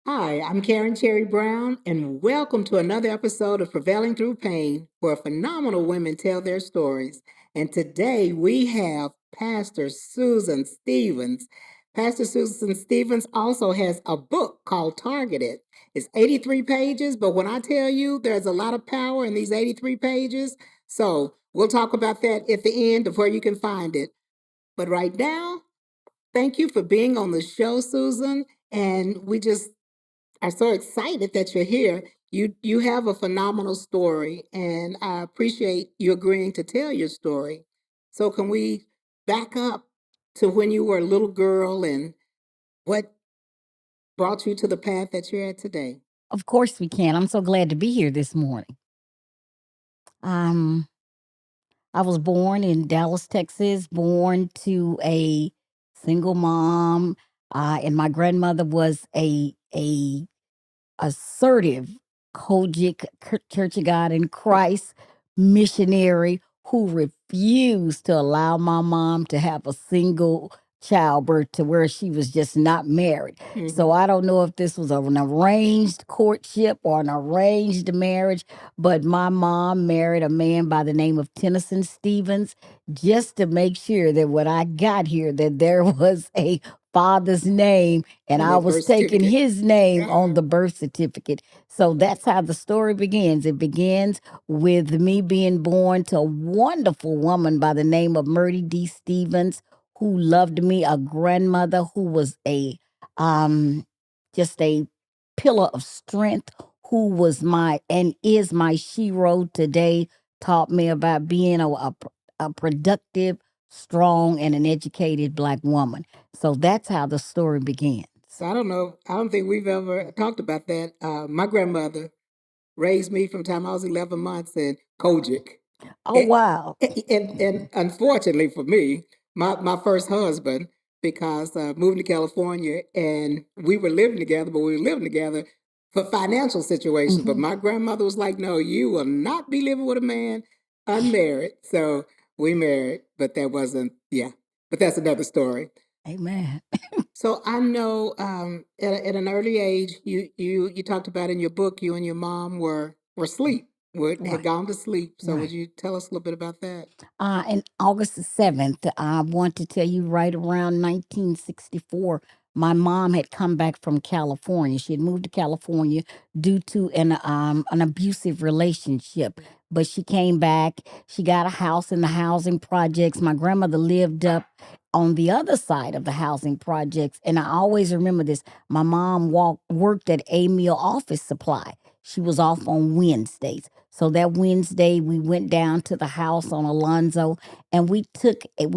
Hi, I'm Karen Cherry Brown, and welcome to another episode of Prevailing Through Pain, where phenomenal women tell their stories. And today we have Pastor Susan Stevens. Pastor Susan Stevens also has a book called Targeted. It's 83 pages, but when I tell you there's a lot of power in these 83 pages, so we'll talk about that at the end of where you can find it. But right now, thank you for being on the show, Susan. And we just are so excited that you're here. You have a phenomenal story, and I appreciate you agreeing to tell your story. So can we back up to when you were a little girl and what brought you to the path that you're at today? Of course we can. I'm so glad to be here this morning. Um, I was born in Dallas, Texas, born to a single mom, and my grandmother was a assertive Kojic Church of God in Christ missionary who refused to allow my mom to have a single childbirth to where she was just not married. So Mm-hmm. I don't know if this was an arranged courtship or an arranged marriage, but my mom married a man by the name of Tennyson Stevens just to make sure that when I got here that there was a father's name and On I the was birth taking certificate. his name on Uh-huh. the birth certificate. So that's how the story begins. It begins with me being born to a wonderful woman by the name of Murdy D. Stevens, who loved me, a grandmother who was a um just a pillar of strength, who was my and is my shero today, taught me about being a productive, strong, and an educated Black woman. So that's how the story began. So I don't know. I don't think we've ever talked about that. My grandmother raised me from the time I was 11 months in Kojic. Oh, And, wow. and unfortunately for me, my first husband, because moving to California and we were living together, but we were living together for financial situations. But Hmm. my grandmother was like, no, you will not be living with a man unmarried. So we married, but that wasn't, yeah, but that's another story. Amen. So I know at an early age, you talked about in your book, you and your mom were asleep, had Right, gone to sleep. So would right. you tell us a little bit about that? And August the 7th, I want to tell you right around 1964, my mom had come back from California. She had moved to California due to an abusive relationship. But she came back. She got a house in the housing projects. My grandmother lived up on the other side of the housing projects. And I always remember this. My mom worked at A Mill Office Supply. She was off on Wednesdays. So that Wednesday, we went down to the house on Alonzo and we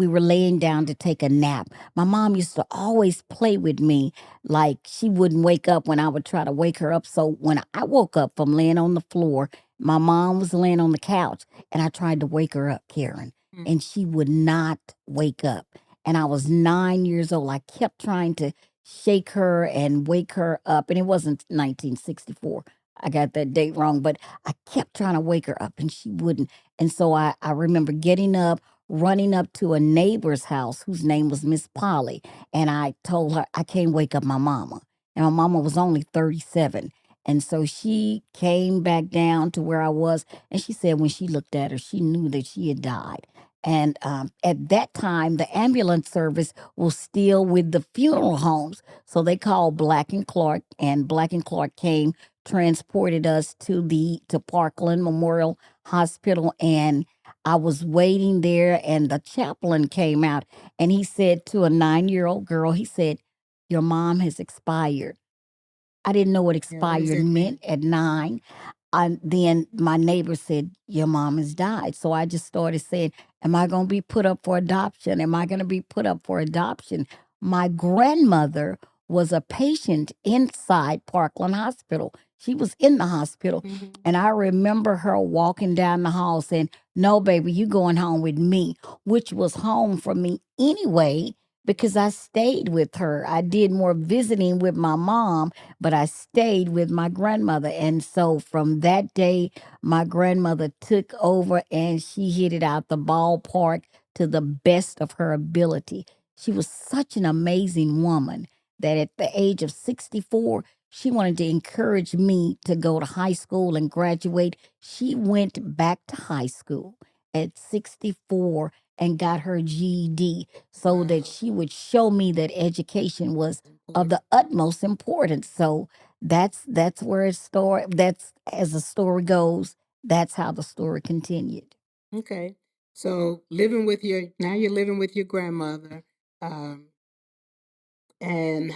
were laying down to take a nap. My mom used to always play with me like she wouldn't wake up when I would try to wake her up. So when I woke up from laying on the floor, my mom was laying on the couch and I tried to wake her up, Karen, and she would not wake up. And I was 9 years old. I kept trying to shake her and wake her up. And it wasn't 1964. I got that date wrong, but I kept trying to wake her up and she wouldn't. And so I remember getting up, running up to a neighbor's house whose name was Miss Polly. And I told her, I can't wake up my mama. And my mama was only 37. And so she came back down to where I was. And she said when she looked at her, she knew that she had died. And at that time, the ambulance service was still with the funeral homes. So they called Black and Clark, and Black and Clark came, transported us to Parkland Memorial Hospital, and I was waiting there and the chaplain came out and he said to a 9-year-old girl, he said, "Your mom has expired." I didn't know what Yeah, what does expired that meant mean? at 9. Then my neighbor said, "Your mom has died." So I just started saying, "Am I going to be put up for adoption? Am I going to be put up for adoption?" My grandmother was a patient inside Parkland Hospital. She was in the hospital. Hmm. And I remember her walking down the hall saying, "No, baby, you going home with me," which was home for me anyway, because I stayed with her. I did more visiting with my mom, but I stayed with my grandmother. And so from that day, my grandmother took over and she hit it out the ballpark to the best of her ability. She was such an amazing woman that at the age of 64, She wanted to encourage me to go to high school and graduate. She went back to high school at 64 and got her GED so that Wow. she would show me that education was of Important. the utmost importance. So that's where it started. That's as the story goes. That's how the story continued. Okay. So now you're living with your grandmother. Um, and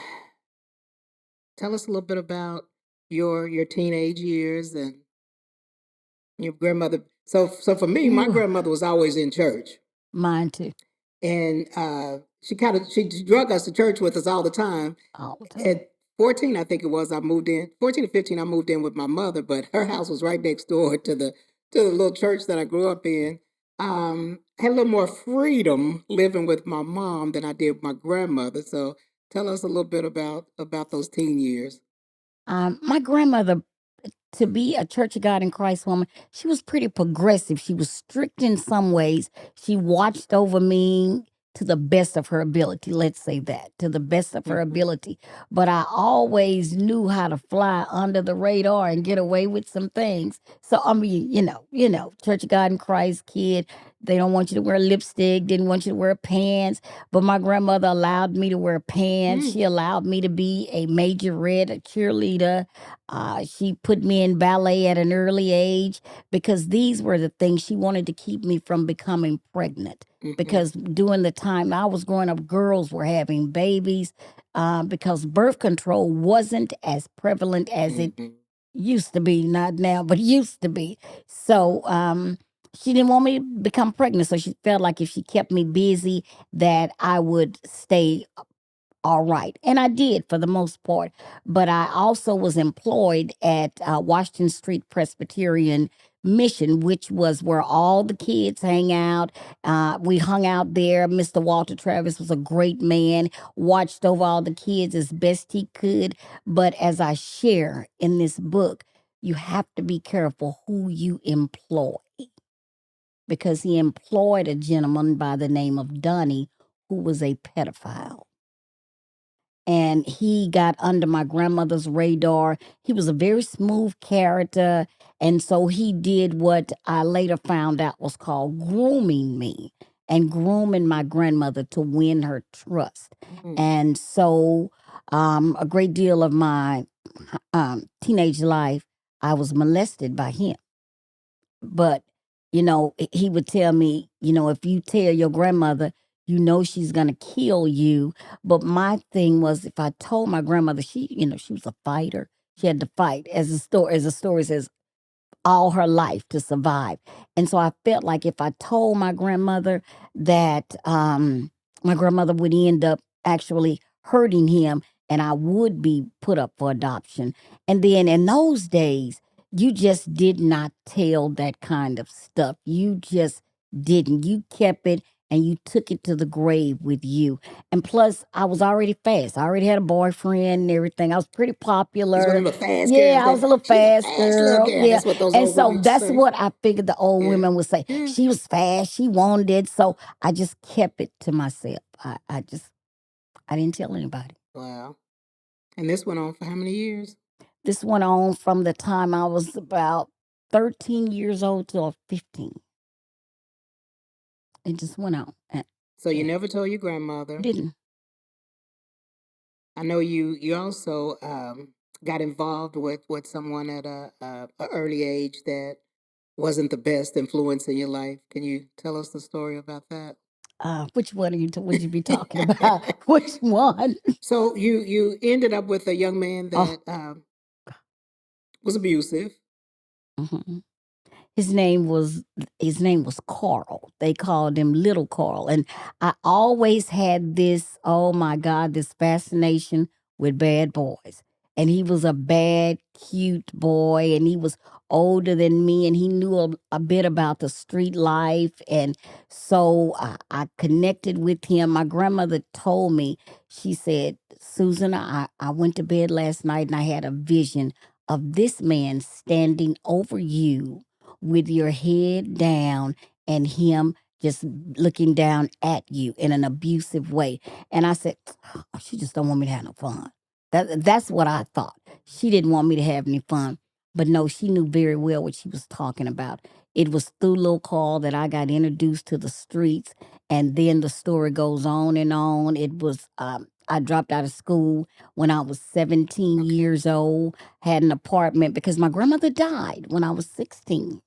tell us a little bit about your teenage years and your grandmother. So for me, my Ooh, grandmother was always in church. mine too, And she drug us to church with us all the time. all the time. At 14, I think it was, I moved in. 14 to 15, I moved in with my mother, but her house was right next door to the little church that I grew up in. Had a little more freedom living with my mom than I did with my grandmother. So tell us a little bit about those teen years. My grandmother, to be a Church of God in Christ woman, she was pretty progressive. She was strict in some ways. She watched over me to the best of her ability. Let's say that, to the best of her Hmm. ability. But I always knew how to fly under the radar and get away with some things. So I mean, Church of God in Christ kid. They don't want you to wear lipstick, didn't want you to wear pants. But my grandmother allowed me to wear pants. Mm. She allowed me to be a majorette, a cheerleader. She put me in ballet at an early age because these were the things she wanted to keep me from becoming pregnant. Hmm. Because during the time I was growing up, girls were having babies because birth control wasn't as prevalent as it Hmm. used to be, not now, but used to be. So she didn't want me to become pregnant. So she felt like if she kept me busy, that I would stay all right. And I did for the most part. But I also was employed at Washington Street Presbyterian Mission, which was where all the kids hang out. We hung out there. Mr. Walter Travis was a great man, watched over all the kids as best he could. But as I share in this book, you have to be careful who you employ because he employed a gentleman by the name of Donnie who was a pedophile, and he got under my grandmother's radar. He was a very smooth character. And so he did what I later found out was called grooming me and grooming my grandmother to win her trust. Mm. And so a great deal of my teenage life, I was molested by him. But, he would tell me, if you tell your grandmother, she's going to kill you. But my thing was, if I told my grandmother, she was a fighter. She had to fight, as the story says, all her life to survive. And so I felt like if I told my grandmother that my grandmother would end up actually hurting him and I would be put up for adoption. And then in those days, you just did not tell that kind of stuff. You just didn't. You kept it and you took it to the grave with you. And plus, I was already fast. I already had a boyfriend and everything. I was pretty That's one popular. of the fast Yeah, girls. I was That a little she's a fast fast little girl. girl. Yeah. That's what those And old women so used to that's say. what I figured the old Yeah. women would say. Yeah. She was fast. She wanted it. So I just kept it to myself. I didn't tell anybody. Wow. And this went on for how many years? This went on from the time I was about 13 years old till 15. It just went on. And So you yeah, never told your grandmother. didn't. I know you also got involved with someone at a early age that wasn't the best influence in your life. Can you tell us the story about that? Which one would you be talking about? Which one? So you ended up with a young man Oh, that was abusive. mhm. His name was Carl. They called him Little Carl. And I always had this, oh my God, this fascination with bad boys. And he was a bad, cute boy, and he was older than me, and he knew a bit about the street life. And so I connected with him. My grandmother told me, she said, Susan, I went to bed last night and I had a vision of this man standing over you with your head down and him just looking down at you in an abusive way. And I said, oh, she just don't want me to have no fun. That's what I thought. she didn't want me to have any fun. But no, she knew very well what she was talking about. It was through Lil Carl that I got introduced to the streets, and then the story goes on and on. It was I dropped out of school when I was 17 Okay. years old, had an apartment because my grandmother died when I was 16.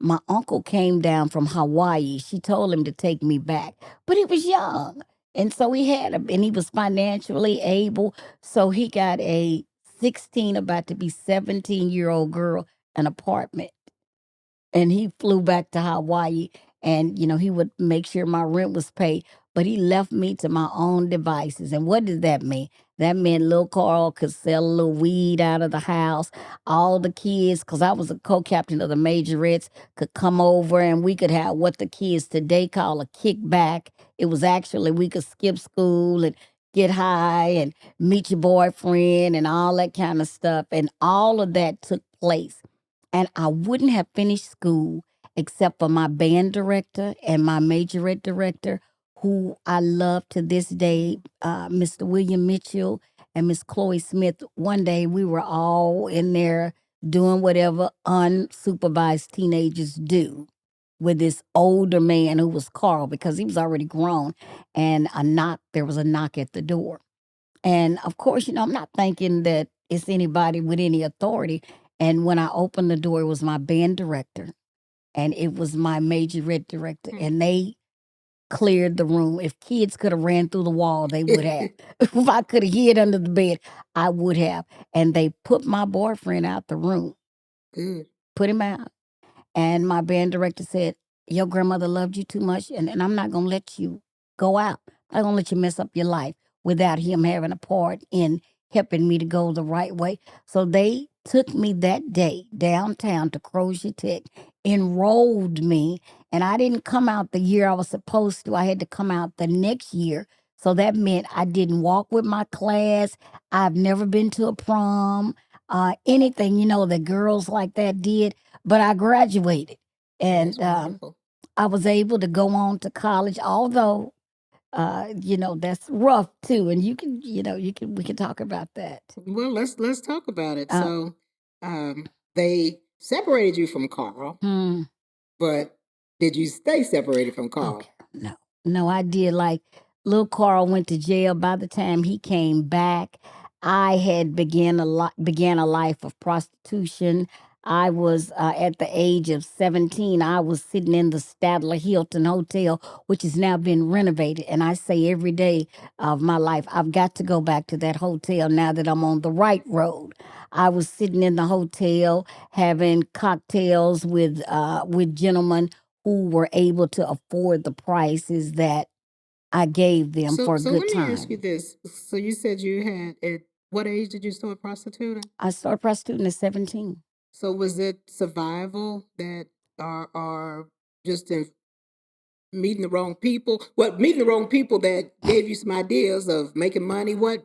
My uncle came down from Hawaii. She told him to take me back, but he was young. And so and he was financially able. So he got a 16, about to be 17-year-old girl an apartment, and he flew back to Hawaii, and he would make sure my rent was paid, but he left me to my own devices. And what did that mean? That meant little Carl could sell a little weed out of the house. All the kids, because I was a co-captain of the majorettes, could come over and we could have what the kids today call a kickback. It was actually, we could skip school and get high and meet your boyfriend and all that kind of stuff, and all of that took place. And I wouldn't have finished school except for my band director and my majorette director, who I love to this day, Mr. William Mitchell and Miss Chloe Smith. One day we were all in there doing whatever unsupervised teenagers do with this older man who was Carl, because he was already grown, and there was a knock at the door. And of course, I'm not thinking that it's anybody with any authority. And when I opened the door, it was my band director and it was my majorette director. Hmm. And they cleared the room. If kids could have ran through the wall, they would have. If I could have hid under the bed, I would have. And they put my boyfriend out the room, Good. put him out. And my band director said, your grandmother loved you too much, and I'm not going to let you go out. I'm not going to let you mess up your life without him having a part in helping me to go the right way. So they took me that day downtown to Crozier Tech, enrolled me, and I didn't come out the year I was supposed to. I had to come out the next year. So that meant I didn't walk with my class. I've never been to a prom, anything, that girls like that did. But I graduated, That's and wonderful. I was able to go on to college. Although, that's rough too. And we can talk about that. Well, let's talk about it. Uh, So, they separated you from Carl, hmm. but did you stay separated from Carl? Okay. No, I did. Like, little Carl went to jail. By the time he came back, I had began a life of prostitution. I was at the age of 17. I was sitting in the Statler Hilton Hotel, which has now been renovated. And I say every day of my life, I've got to go back to that hotel now that I'm on the right road. I was sitting in the hotel having cocktails with gentlemen who were able to afford the prices that I gave them So, for a so good let me ask you time. this. So you said you had at what age did you start prostituting? I started prostituting at 17. So was it survival that are just in meeting the wrong people? What meeting the wrong people that gave you some ideas of making money? What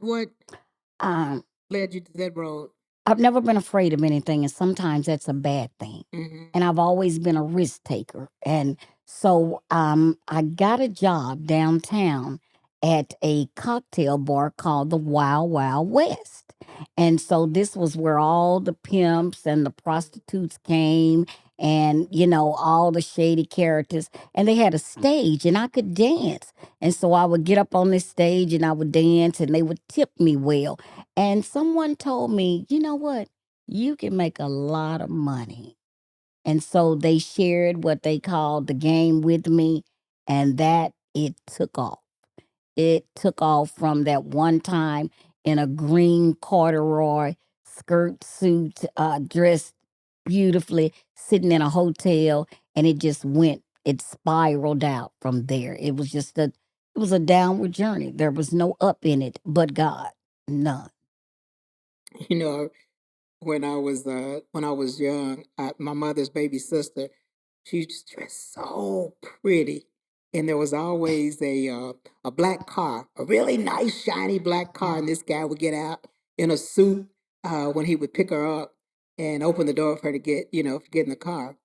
Um, led you to that road? I've never been afraid of anything, and sometimes that's a bad thing. Mm-hmm. And I've always been a risk taker. And so I got a job downtown at a cocktail bar called the Wild Wild West. And so this was where all the pimps and the prostitutes came, and, all the shady characters. And they had a stage and I could dance. And so I would get up on this stage and I would dance and they would tip me well. And someone told me, you know what? You can make a lot of money. And so they shared what they called the game with me, and that it took off. It took off from that one time in a green corduroy skirt suit, dressed beautifully, sitting in a hotel, and it spiraled out from there. It was a downward journey. There was no up in it but God, none. You know, when I was young, my mother's baby sister, she just dressed so pretty, and there was always a black car, a really nice shiny black car, and this guy would get out in a suit when he would pick her up and open the door for her to get in the car.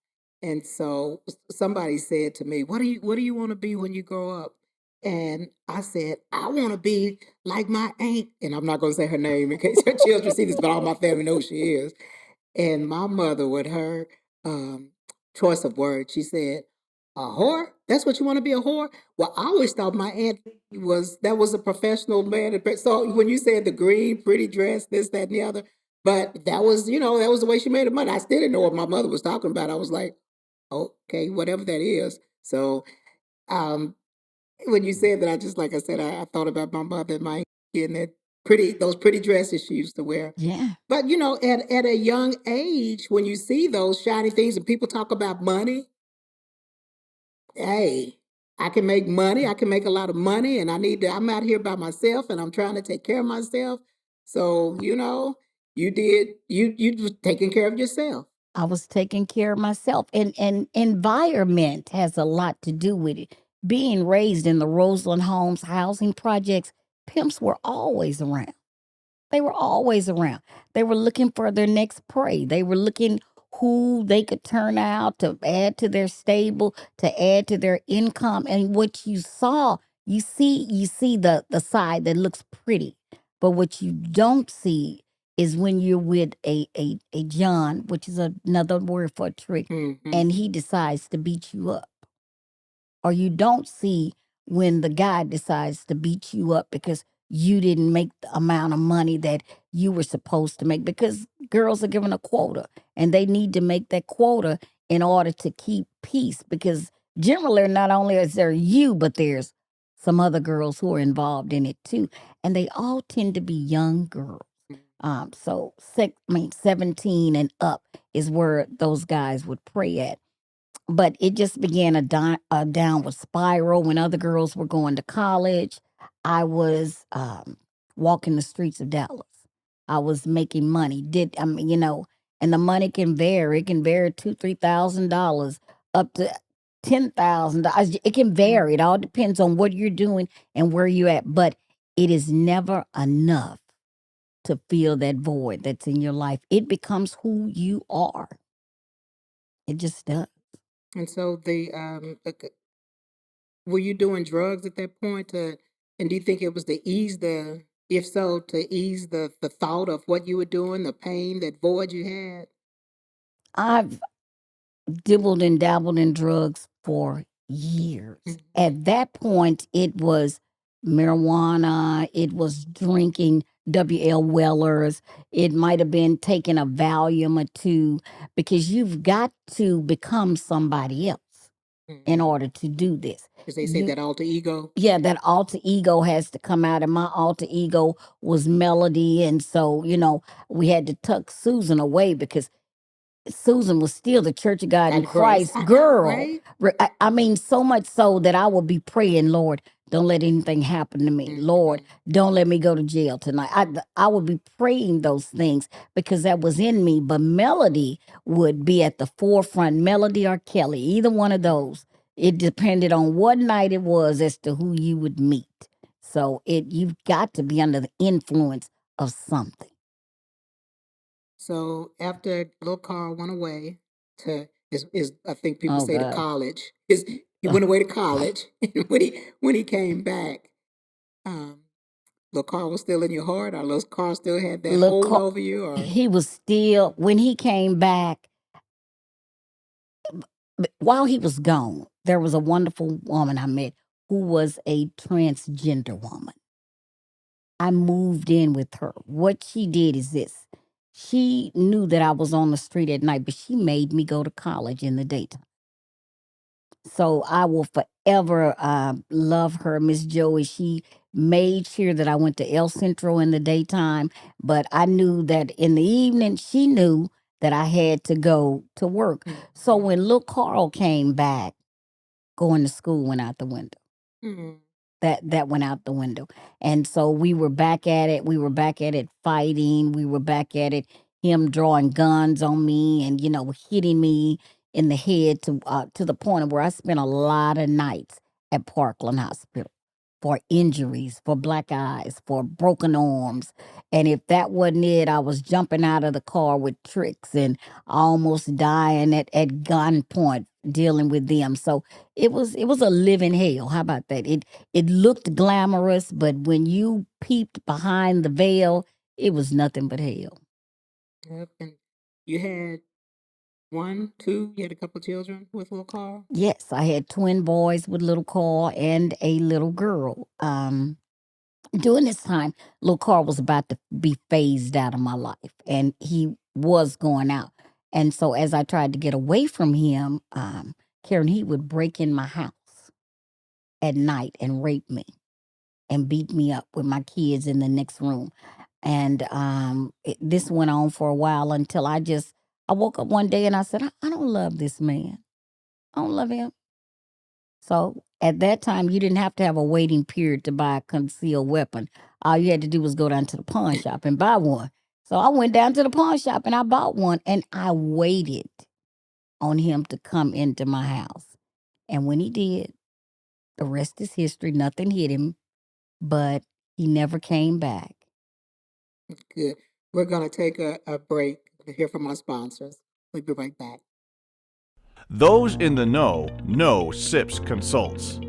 And so somebody said to me, what do you want to be when you grow up?" And I said, I want to be like my aunt. And I'm not going to say her name in case her children see this, but all my family knows she is. And my mother, with her um, choice of words, she said, "A whore? That's what you want to be, a whore?" Well, I always thought my aunt was a professional man. So when you said the green, pretty dress, this, that, and the other, but that was, that was the way she made her money. I still didn't know what my mother was talking about. I was like, okay, whatever that is. So um, when you said that, I just, like I said, I thought about my mother and my and those pretty dresses she used to wear. Yeah. But at a young age, when you see those shiny things and people talk about money, hey, I can make money. I can make a lot of money, and I'm out here by myself, and I'm trying to take care of myself. So you was taking care of yourself. I was taking care of myself, and environment has a lot to do with it. Being raised in the Roseland Homes housing projects, pimps were always around. They were always around. They were looking for their next prey. They were looking who they could turn out to add to their stable, to add to their income. And what you see the side that looks pretty. But what you don't see is when you're with a John, which is another word for a trick, and he decides to beat you up, or you don't see when the guy decides to beat you up because you didn't make the amount of money that you were supposed to make, because girls are given a quota and they need to make that quota in order to keep peace, because generally not only is there you, but there's some other girls who are involved in it too, and they all tend to be young girls. So 17 and up is where those guys would pray at. But it just began a downward spiral when other girls were going to college. I was walking the streets of Dallas. I was making money. And the money can vary. It can vary $2,000, $3,000 up to $10,000. It can vary. It all depends on what you're doing and where you're at. But it is never enough to fill that void that's in your life. It becomes who you are. It just does. And so were you doing drugs at that point? And do you think it was if so, to ease the thought of what you were doing, the pain, that void you had? I've dibbled and dabbled in drugs for years. At that point, it was marijuana, it was drinking W.L. Weller's, it might have been taking a Valium or two, because you've got to become somebody else in order to do this. Because they say that alter ego. Yeah, that alter ego has to come out, and my alter ego was Melody, and so we had to tuck Susan away because Susan was still the Church of God in Christ girl. Right? I mean, so much so that I would be praying, Lord, don't let anything happen to me. Lord, don't let me go to jail tonight. I would be praying those things because that was in me. But Melody would be at the forefront, Melody or Kelly, either one of those. It depended on what night it was as to who you would meet. So you've got to be under the influence of something. So after little Carl went away to is I think people Oh, say to God. college. He went away to college. And when he came back, little Carl was still in your heart, or little Carl still had that hold over you, or He was still, when he came back, while he was gone, there was a wonderful woman I met who was a transgender woman. I moved in with her. What she did is this: she knew that I was on the street at night, but she made me go to college in the daytime. So I will forever love her, Miss Joey. She made sure that I went to El Centro in the daytime, but I knew that in the evening, she knew that I had to go to work. So when little Carl came back, going to school went out the window. That went out the window. And so we were back at it. We were back at it fighting. We were back at it, him drawing guns on me and, hitting me in the head to the point of where I spent a lot of nights at Parkland Hospital. for injuries, for black eyes, for broken arms. And if that wasn't it, I was jumping out of the car with tricks and almost dying at gunpoint dealing with them. So it was a living hell. How about that? It looked glamorous, but when you peeped behind the veil, it was nothing but hell. Yep. And you had one, two, you had a couple children with little Carl? Yes, I had twin boys with little Carl and a little girl. During this time, little Carl was about to be phased out of my life, and he was going out. And so, as I tried to get away from him, Karen, he would break in my house at night and rape me and beat me up with my kids in the next room. And this went on for a while until I woke up one day and I said, I don't love this man. I don't love him. So at that time, you didn't have to have a waiting period to buy a concealed weapon. All you had to do was go down to the pawn shop and buy one. So I went down to the pawn shop and I bought one, and I waited on him to come into my house. And when he did, the rest is history. Nothing hit him, but he never came back. Good. We're going to take a break to hear from our sponsors. We'll be right back. Those in the know SIPS Consults.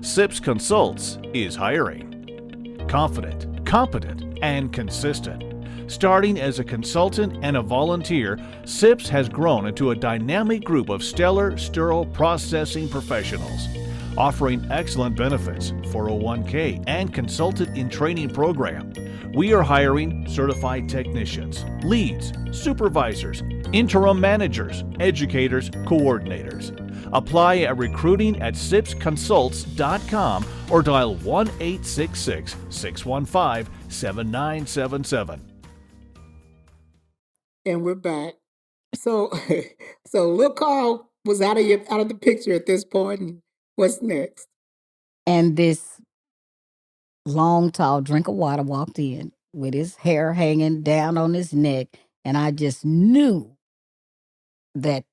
SIPS Consults is hiring. Confident, competent, and consistent. Starting as a consultant and a volunteer, SIPS has grown into a dynamic group of stellar sterile processing professionals, offering excellent benefits, 401k, and consultant in training program. We are hiring certified technicians, leads, supervisors, interim managers, educators, coordinators. Apply at recruiting@sipsconsults.com or dial 1-866-615-7977. And we're back. So, so little Carl was out of the picture at this point. And what's next? And this long, tall drink of water walked in with his hair hanging down on his neck. And I just knew that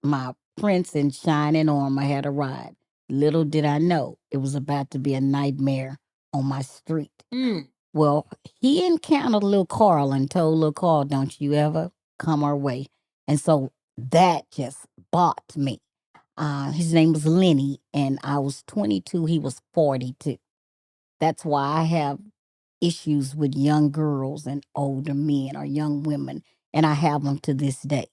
my prince in shining armor had arrived. Little did I know it was about to be a nightmare on my street. Well, he encountered little Carl and told little Carl, don't you ever come our way. And so that just bought me. His name was Lenny, and I was 22. He was 42. That's why I have issues with young girls and older men or young women, and I have them to this day.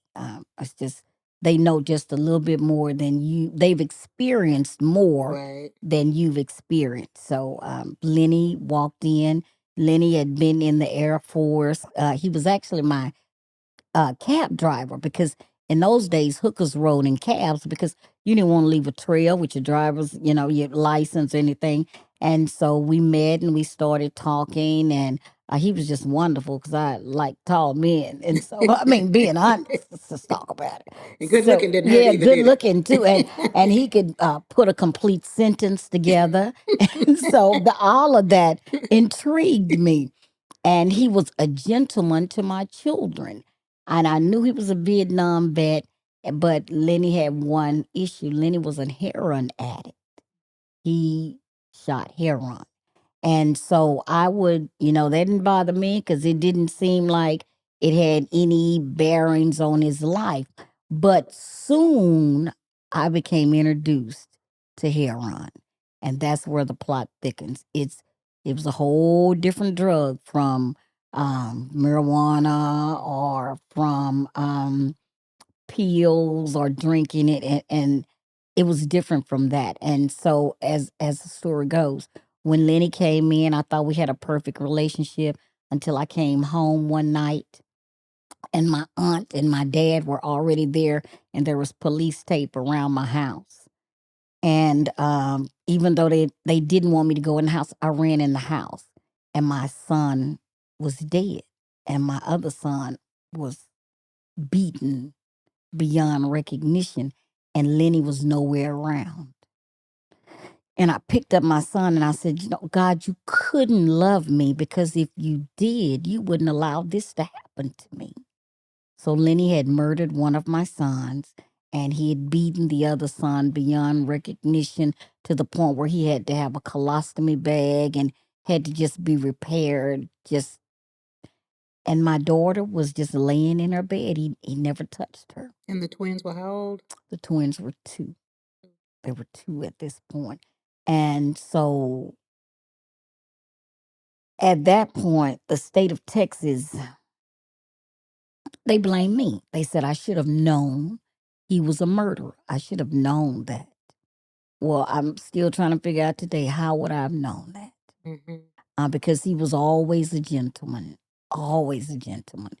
It's just they know just a little bit more than you. They've experienced more than you've experienced. So Lenny walked in. Lenny had been in the Air Force. He was actually my cab driver, because in those days hookers rode in cabs because you didn't want to leave a trail with your driver's, your license or anything. And so we met and we started talking, and he was just wonderful because I like tall men. And so, I mean, being honest, let's talk about it. And good looking didn't hurt either, good did it? looking too. And he could put a complete sentence together. And so all of that intrigued me. And he was a gentleman to my children. And I knew he was a Vietnam vet, but Lenny had one issue. Lenny was a heroin addict. He shot heroin. And so I would, that didn't bother me because it didn't seem like it had any bearings on his life. But soon I became introduced to heroin. And that's where the plot thickens. It was a whole different drug from marijuana or from pills or drinking it, and it was different from that. And so as the story goes, when Lenny came in, I thought we had a perfect relationship until I came home one night and my aunt and my dad were already there, and there was police tape around my house. And even though they didn't want me to go in the house, I ran in the house, and my son was dead, and my other son was beaten beyond recognition, and Lenny was nowhere around. And I picked up my son and I said, God, you couldn't love me, because if you did, you wouldn't allow this to happen to me. So Lenny had murdered one of my sons, and he had beaten the other son beyond recognition to the point where he had to have a colostomy bag and had to just be repaired. And my daughter was just laying in her bed. He never touched her. And the twins were how old? The twins were 2. They were 2 at this point. And so at that point, the state of Texas, they blamed me. They said I should have known he was a murderer. I should have known that. Well, I'm still trying to figure out today, how would I have known that? Because he was always a gentleman, always a gentleman.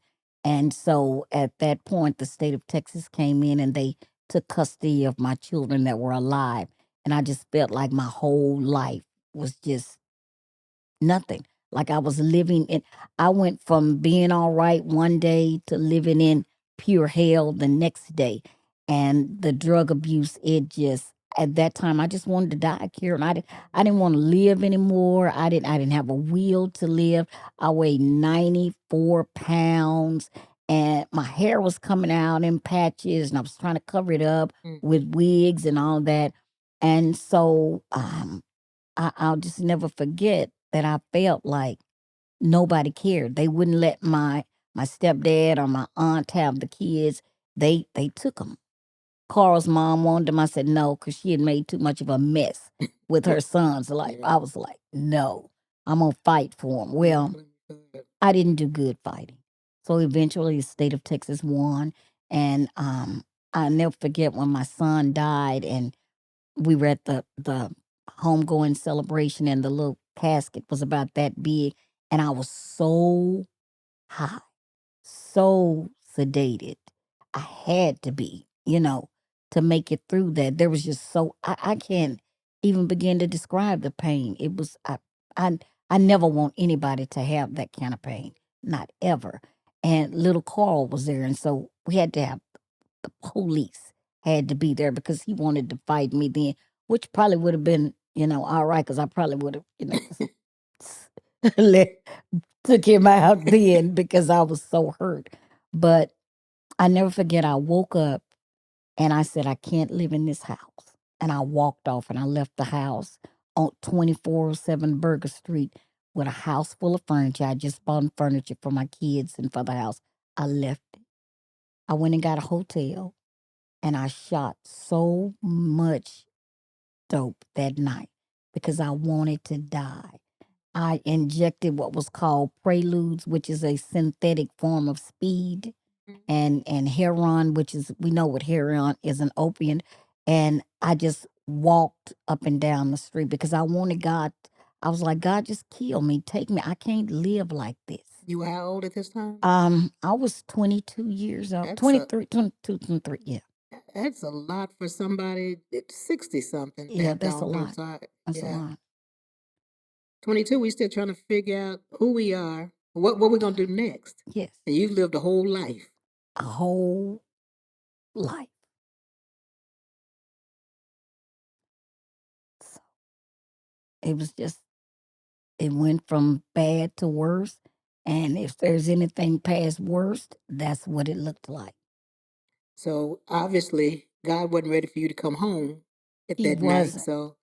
And so at that point, the state of Texas came in and they took custody of my children that were alive. And I just felt like my whole life was just nothing. Like I was living in, I went from being all right one day to living in pure hell the next day. And the drug abuse, it just, at that time, I just wanted to die, Karen. I didn't want to live anymore. I didn't have a will to live. I weighed 94 pounds and my hair was coming out in patches and I was trying to cover it up with wigs and all that. And so, I'll just never forget that I felt like nobody cared. They wouldn't let my stepdad or my aunt have the kids. They took them. Carl's mom wanted them. I said no, because she had made too much of a mess with her sons. Like I was like, no, I'm gonna fight for them. Well, I didn't do good fighting. So eventually, the state of Texas won, and I'll never forget when my son died, and we were at the homegoing celebration, and the little casket was about that big, and I was so high, so sedated. I had to be, to make it through that. There was just I can't even begin to describe the pain. It was I I never want anybody to have that kind of pain, not ever. And little Carl was there, and so we had to have the police had to be there because he wanted to fight me then, which probably would have been, all right, because I probably would have, let, took him out then because I was so hurt. But I never forget, I woke up and I said, I can't live in this house. And I walked off and I left the house on 2407 Burger Street with a house full of furniture. I just bought furniture for my kids and for the house. I left it. I went and got a hotel and I shot so much dope that night because I wanted to die. I injected what was called preludes, which is a synthetic form of speed, and heroin, which is, we know what heroin is, an opiate. And I just walked up and down the street because I wanted God. I was like, God, just kill me, take me. I can't live like this. You were how old at this time? I was 22 years old, That's 22, 23, yeah. That's a lot for somebody at 60 something. Yeah, that's a lot. That's a Yeah. lot. 22, we still trying to figure out who we are, what we're gonna do next. Yes, And you've lived a whole life. a whole life. So it was just, it went from bad to worse. And if there's anything past worst, that's what it looked like. So obviously, God wasn't ready for you to come home at He that night. wasn't. So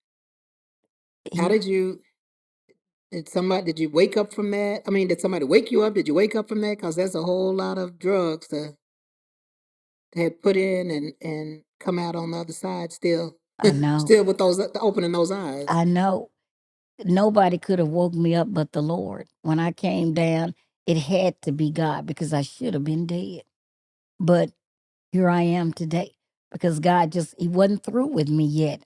how did you? Did you wake up from that? I mean, did somebody wake you up? Did you wake up from that? Because there's a whole lot of drugs to had put in and come out on the other side still. I know. Still with those opening those eyes. I know. Nobody could have woke me up but the Lord. When I came down, it had to be God because I should have been dead. But here I am today because God he wasn't through with me yet.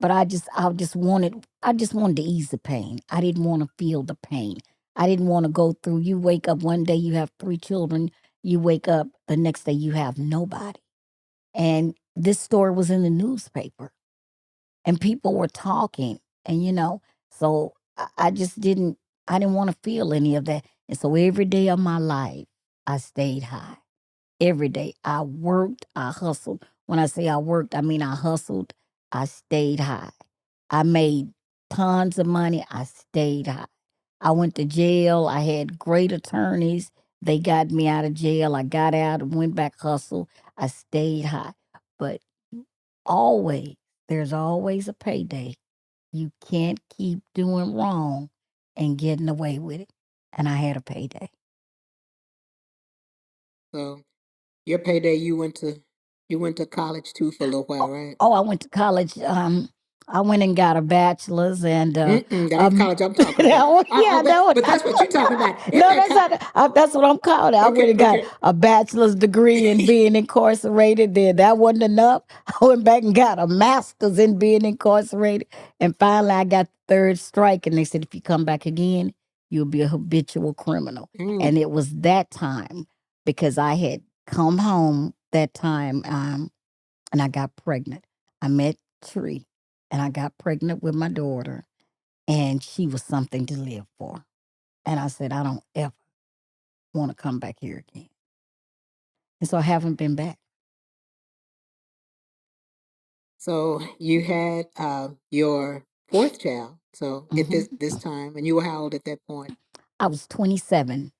But I just wanted to ease the pain. I didn't want to feel the pain. I didn't want to go through. You wake up one day, you have 3 children. You wake up the next day, you have nobody. And this story was in the newspaper, and people were talking, and so I just didn't. I didn't want to feel any of that, and so every day of my life, I stayed high. Every day, I worked, I hustled. When I say I worked, I mean I hustled. I stayed high. I made tons of money. I stayed high. I went to jail. I had great attorneys. They got me out of jail. I got out and went back hustle. I stayed high. But always There's always a payday. You can't keep doing wrong and getting away with it. And I had a payday. So your payday, you went to college too for a little while, right? Oh, I went to college. I went and got a bachelor's and That ain't college I'm talking about. But that's what you're talking about. No, that's what I'm calling it. I went and got a bachelor's degree in being incarcerated. Then that wasn't enough. I went back and got a master's in being incarcerated, and finally I got the third strike. And they said, if you come back again, you'll be a habitual criminal. And it was that time because I had come home that time, and I got pregnant. I met Tree, and I got pregnant with my daughter, and she was something to live for. And I said, I don't ever want to come back here again. And so I haven't been back. So you had your fourth child. So at this time, and you were how old at that point? I was 27.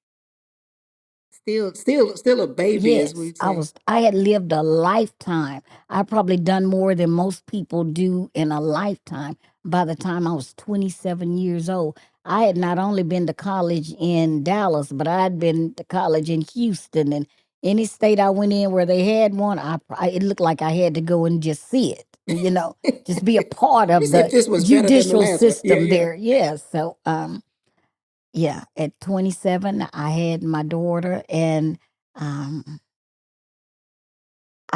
Still a baby, as Yes, we'd say. I had lived a lifetime. I probably done more than most people do in a lifetime. By the time I was 27 years old, I had not only been to college in Dallas, but I had been to college in Houston, and any state I went in where they had one, it looked like I had to go and just see it, just be a part You of said the this was better than the judicial last one. system Yeah. there. Yeah, so yeah, at 27, I had my daughter, and I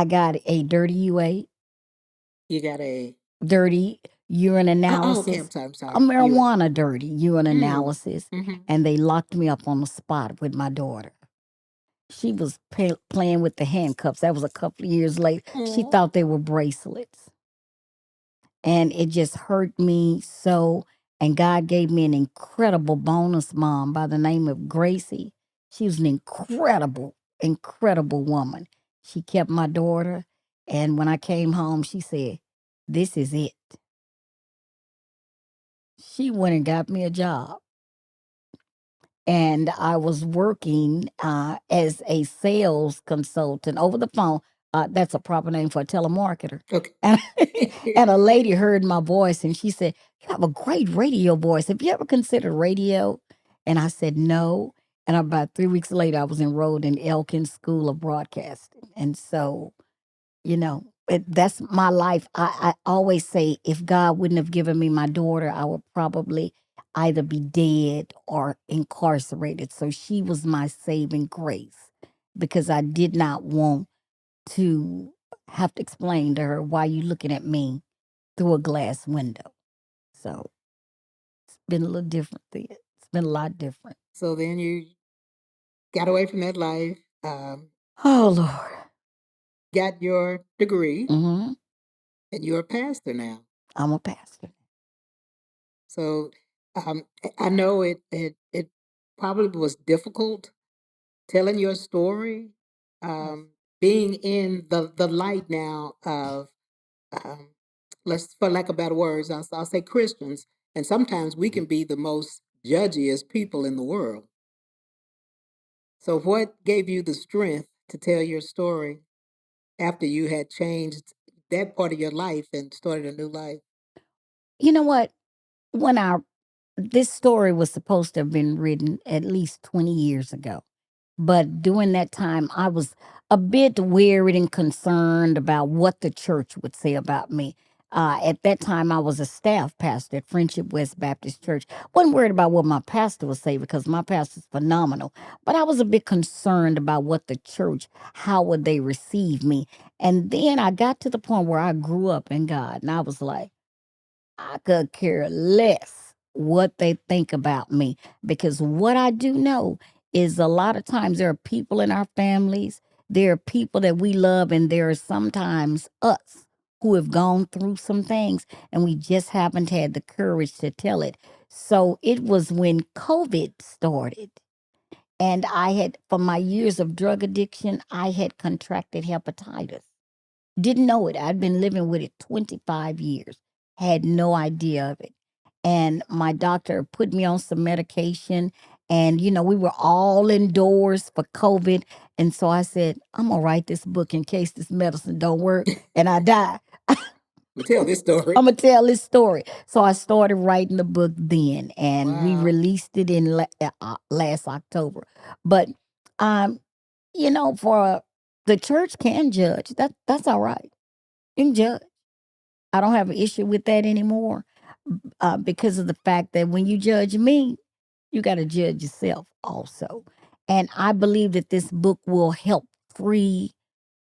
got a dirty UA, You got a dirty urine analysis, I'm sorry. a marijuana dirty urine analysis, Mhm. and they locked me up on the spot with my daughter. She was playing with the handcuffs. That was a couple of years later. She Aw. thought they were bracelets. And it just hurt me so. And God gave me an incredible bonus mom by the name of Gracie. She was an incredible, incredible woman. She kept my daughter. And when I came home, she said, this is it. She went and got me a job. And I was working as a sales consultant over the phone. That's a proper name for a telemarketer. Okay. And a lady heard my voice and she said, you have a great radio voice. Have you ever considered radio? And I said, no. And about 3 weeks later, I was enrolled in Elkins School of Broadcasting. And so, that's my life. I always say, if God wouldn't have given me my daughter, I would probably either be dead or incarcerated. So she was my saving grace because I did not want to have to explain to her why you looking at me through a glass window. So it's been a little different then. It's been a lot different. So then you got away from that life, Oh, Lord. got your degree, Mm-hmm. and you're a pastor now. I'm a pastor. So I know it probably was difficult telling your story, being in the light now of let's, for lack of better words, I'll say Christians, and sometimes we can be the most judgiest people in the world. So what gave you the strength to tell your story after you had changed that part of your life and started a new life? You know what? When this story was supposed to have been written at least 20 years ago. But during that time, I was a bit worried and concerned about what the church would say about me. At that time, I was a staff pastor at Friendship West Baptist Church. Wasn't worried about what my pastor would say because my pastor's phenomenal. But I was a bit concerned about what the church, how would they receive me? And then I got to the point where I grew up in God, and I was like, I could care less what they think about me because what I do know is a lot of times there are people in our families, there are people that we love, and there are sometimes us who have gone through some things and we just haven't had the courage to tell it. So it was when COVID started. And I had, from my years of drug addiction, I had contracted hepatitis. Didn't know it. I'd been living with it 25 years. Had no idea of it. And my doctor put me on some medication. And, we were all indoors for COVID. And so I said, I'm going to write this book in case this medicine don't work and I die. Tell this story. I'm gonna tell this story. So I started writing the book then, and we Wow. released it in last October. But for the church can judge. That's all right. You can judge. I don't have an issue with that anymore, because of the fact that when you judge me, you got to judge yourself also. And I believe that this book will help free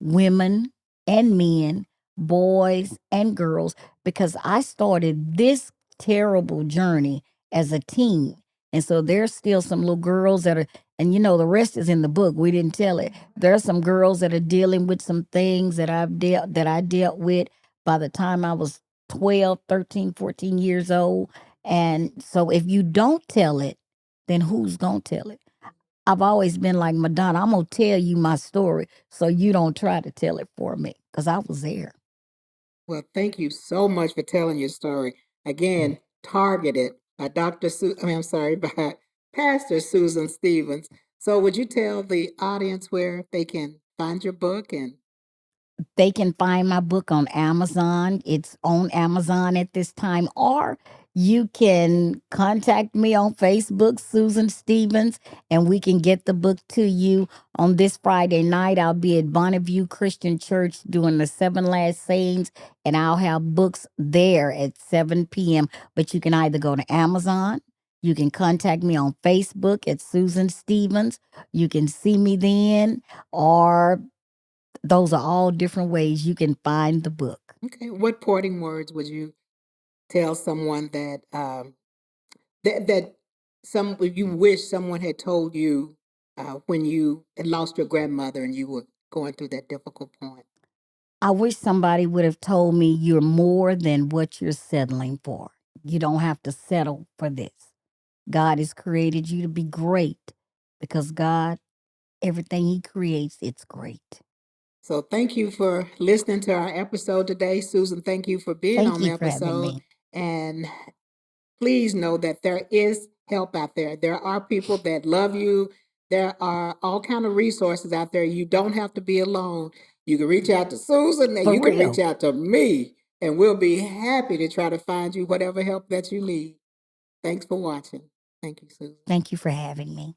women and men, boys and girls, because I started this terrible journey as a teen. And so there's still some little girls that are, and the rest is in the book. We didn't tell it. There's some girls that are dealing with some things that I dealt with by the time I was 12, 13, 14 years old. And so if you don't tell it, then who's going to tell it? I've always been like, Madonna, I'm going to tell you my story so you don't try to tell it for me, because I was there. Well, thank you so much for telling your story. Again, targeted by by Pastor Susan Stevens. So would you tell the audience where they can find your book? And They can find my book on Amazon. It's on Amazon at this time. Or you can contact me on Facebook, Susan Stevens, and we can get the book to you on this Friday night. I'll be at Bonneview Christian Church doing the 7 Last Sayings, and I'll have books there at 7 p.m. But you can either go to Amazon. You can contact me on Facebook at Susan Stevens. You can see me then, or those are all different ways you can find the book. okay, what parting words would you tell someone that you wish someone had told you when you had lost your grandmother and you were going through that difficult point? I wish somebody would have told me you're more than what you're settling for. You don't have to settle for this. God has created you to be great, because God, everything He creates, it's great. So thank you for listening to our episode today, Susan. Thank you for being Thank on the you for having episode. me. And please know that there is help out there. There are people that love you. There are all kind of resources out there. You don't have to be alone. You can reach out to Susan, and For you can reach real. out to me, and we'll be happy to try to find you whatever help that you need. Thanks for watching. Thank you, Susan. Thank you for having me.